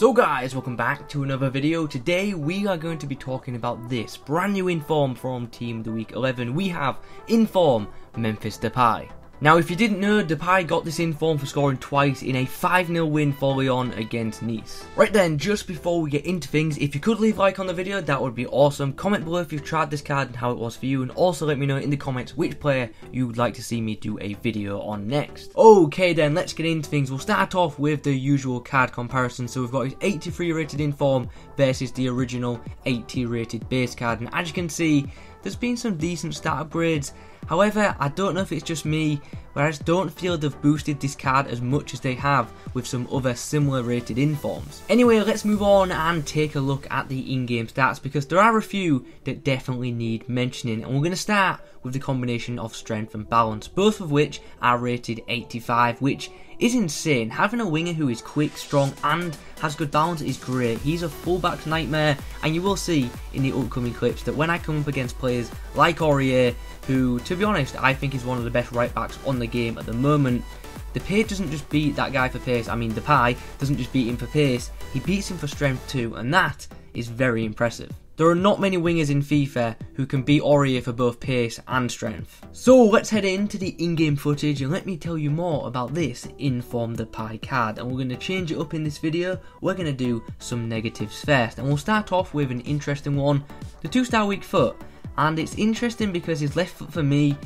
So guys, welcome back to another video. Today we are going to be talking about this brand new inform from Team of the Week 11. We have inform Memphis Depay. Now if you didn't know, Depay got this inform for scoring twice in a 5-0 win for Lyon against Nice. Right then, just before we get into things, if you could leave a like on the video, that would be awesome. Comment below if you've tried this card and how it was for you, and also let me know in the comments which player you would like to see me do a video on next. Okay then, let's get into things. We'll start off with the usual card comparison. So we've got his 83 rated inform versus the original 80 rated base card, and as you can see, there's been some decent stat upgrades. However, I don't know if it's just me, but I just don't feel they've boosted this card as much as they have with some other similar rated informs. Anyway, let's move on and take a look at the in-game stats, because there are a few that definitely need mentioning, and we're going to start with the combination of strength and balance, both of which are rated 85, which is insane. Having a winger who is quick, strong and has good balance is great. He's a fullback's nightmare, and you will see in the upcoming clips that when I come up against players like Aurier, who to be honest I think is one of the best right backs on the game at the moment, Depay doesn't just beat that guy for pace. Depay doesn't just beat him for pace, he beats him for strength too, and that is very impressive. There are not many wingers in FIFA who can beat Aurier for both pace and strength. So let's head into the in-game footage and let me tell you more about this inform Depay card. And we're going to change it up in this video. We're going to do some negatives first, and we'll start off with an interesting one, the 2-star weak foot. And it's interesting because his left foot for me,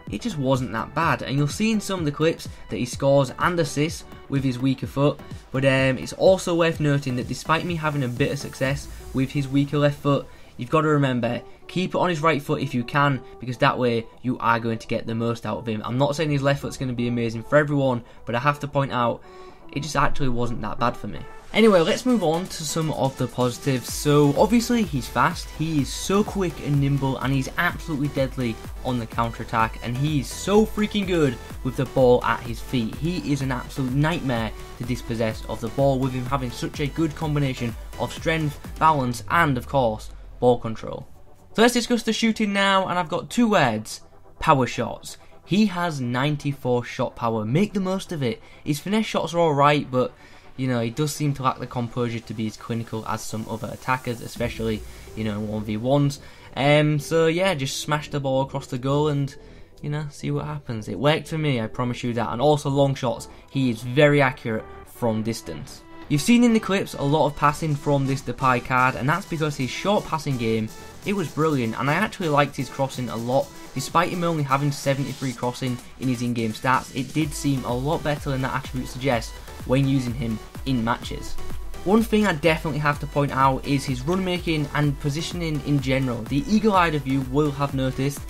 it just wasn't that bad, and you'll see in some of the clips that he scores and assists with his weaker foot, but it's also worth noting that despite me having a bit of success with his weaker left foot, you've got to remember, keep it on his right foot if you can, because that way you are going to get the most out of him. I'm not saying his left foot's going to be amazing for everyone, but I have to point out, it just actually wasn't that bad for me. Anyway, let's move on to some of the positives. So obviously he's fast, he is so quick and nimble, and he's absolutely deadly on the counter-attack, and he's so freaking good with the ball at his feet. He is an absolute nightmare to dispossess of the ball, with him having such a good combination of strength, balance and of course ball control. So let's discuss the shooting now, and I've got two words: power shots. He has 94 shot power, make the most of it. His finesse shots are alright, but you know, he does seem to lack the composure to be as clinical as some other attackers, especially, you know, in 1v1s. So yeah, just smash the ball across the goal and, you know, see what happens. It worked for me, I promise you that. And also long shots, he is very accurate from distance. You've seen in the clips a lot of passing from this Depay card, and that's because his short passing game, it was brilliant, and I actually liked his crossing a lot. Despite him only having 73 crossing in his in-game stats, it did seem a lot better than that attribute suggests when using him in matches. One thing I definitely have to point out is his run making and positioning in general. The eagle-eyed of you will have noticed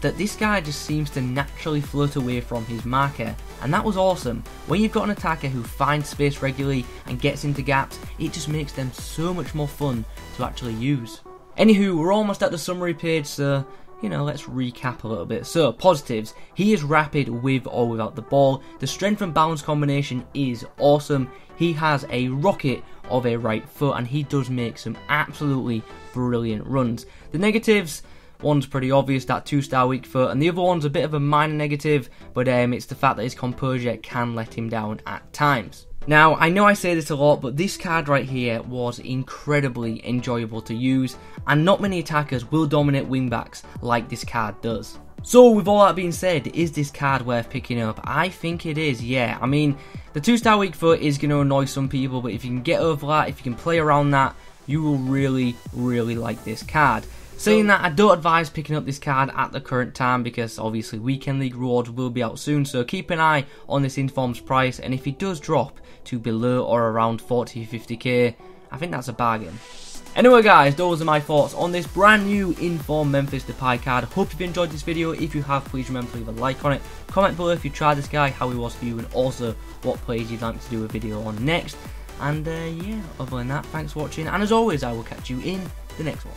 that this guy just seems to naturally float away from his marker, and that was awesome. When you've got an attacker who finds space regularly and gets into gaps, it just makes them so much more fun to actually use. Anywho, we're almost at the summary page, so you know, let's recap a little bit. So, positives: he is rapid with or without the ball. The strength and balance combination is awesome. He has a rocket of a right foot, and he does make some absolutely brilliant runs. The negatives: one's pretty obvious, that 2-star weak foot, and the other one's a bit of a minor negative, but it's the fact that his composure can let him down at times. Now, I know I say this a lot, but this card right here was incredibly enjoyable to use, and not many attackers will dominate wingbacks like this card does. So, with all that being said, is this card worth picking up? I think it is, yeah. The 2-star weak foot is going to annoy some people, but if you can get over that, if you can play around that, you will really, really like this card. Saying that, I don't advise picking up this card at the current time, because obviously Weekend League rewards will be out soon, so keep an eye on this inform's price, and if it does drop to below or around 40-50k, I think that's a bargain. Anyway guys, those are my thoughts on this brand new inform Memphis Depay card. Hope you've enjoyed this video. If you have, please remember to leave a like on it. Comment below if you tried this guy, how he was for you, and also what players you'd like to do a video on next. And yeah, other than that, thanks for watching, and as always, I will catch you in the next one.